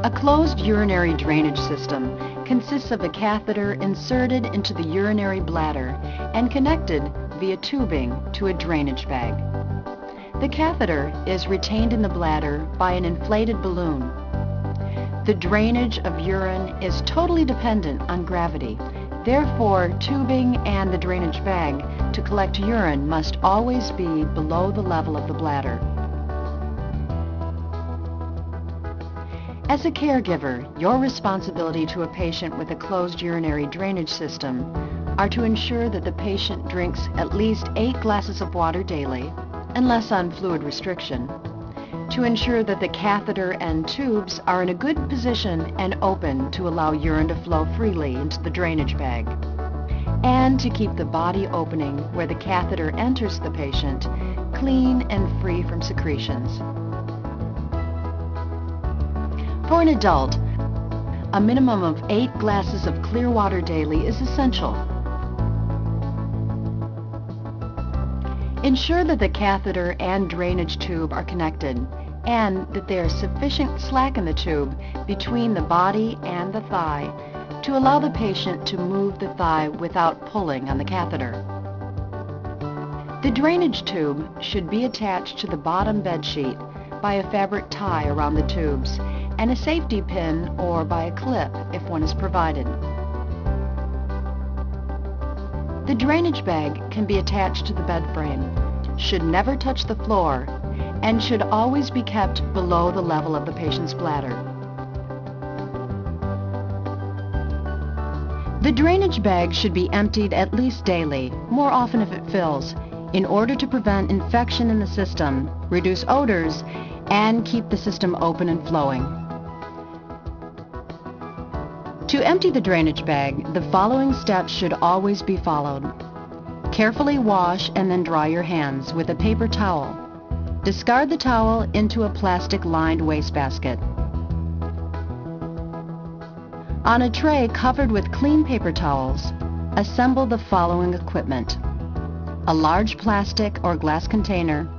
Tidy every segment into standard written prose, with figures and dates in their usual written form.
A closed urinary drainage system consists of a catheter inserted into the urinary bladder and connected via tubing to a drainage bag. The catheter is retained in the bladder by an inflated balloon. The drainage of urine is totally dependent on gravity. Therefore, tubing and the drainage bag to collect urine must always be below the level of the bladder. As a caregiver, your responsibility to a patient with a closed urinary drainage system are to ensure that the patient drinks at least 8 glasses of water daily, unless on fluid restriction, to ensure that the catheter and tubes are in a good position and open to allow urine to flow freely into the drainage bag, and to keep the body opening where the catheter enters the patient clean and free from secretions. For an adult, a minimum of 8 glasses of clear water daily is essential. Ensure that the catheter and drainage tube are connected and that there is sufficient slack in the tube between the body and the thigh to allow the patient to move the thigh without pulling on the catheter. The drainage tube should be attached to the bottom bed sheet by a fabric tie around the tubes and a safety pin or by a clip if one is provided. The drainage bag can be attached to the bed frame, should never touch the floor, and should always be kept below the level of the patient's bladder. The drainage bag should be emptied at least daily, more often if it fills, in order to prevent infection in the system, reduce odors, and keep the system open and flowing. To empty the drainage bag, the following steps should always be followed. Carefully wash and then dry your hands with a paper towel. Discard the towel into a plastic-lined wastebasket. On a tray covered with clean paper towels, assemble the following equipment: a large plastic or glass container,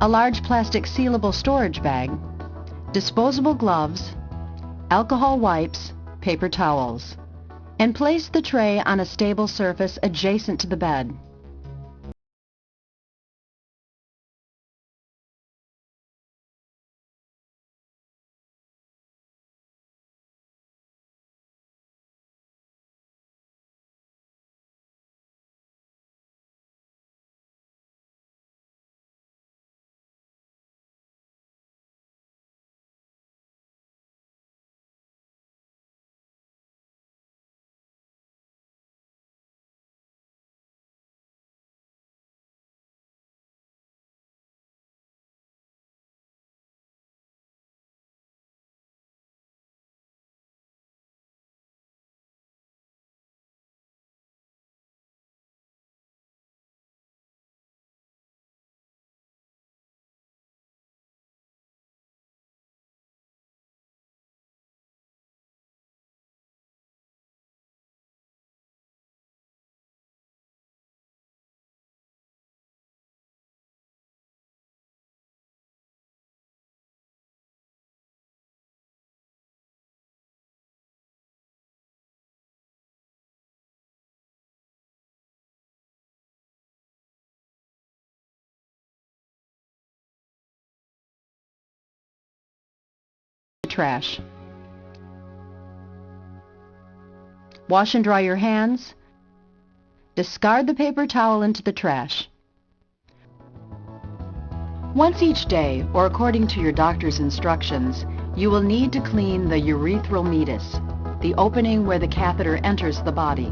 a large plastic sealable storage bag, disposable gloves, alcohol wipes, paper towels, and place the tray on a stable surface adjacent to the bed. Trash. Wash and dry your hands. Discard the paper towel into the trash. Once each day, or according to your doctor's instructions, you will need to clean the urethral meatus, the opening where the catheter enters the body.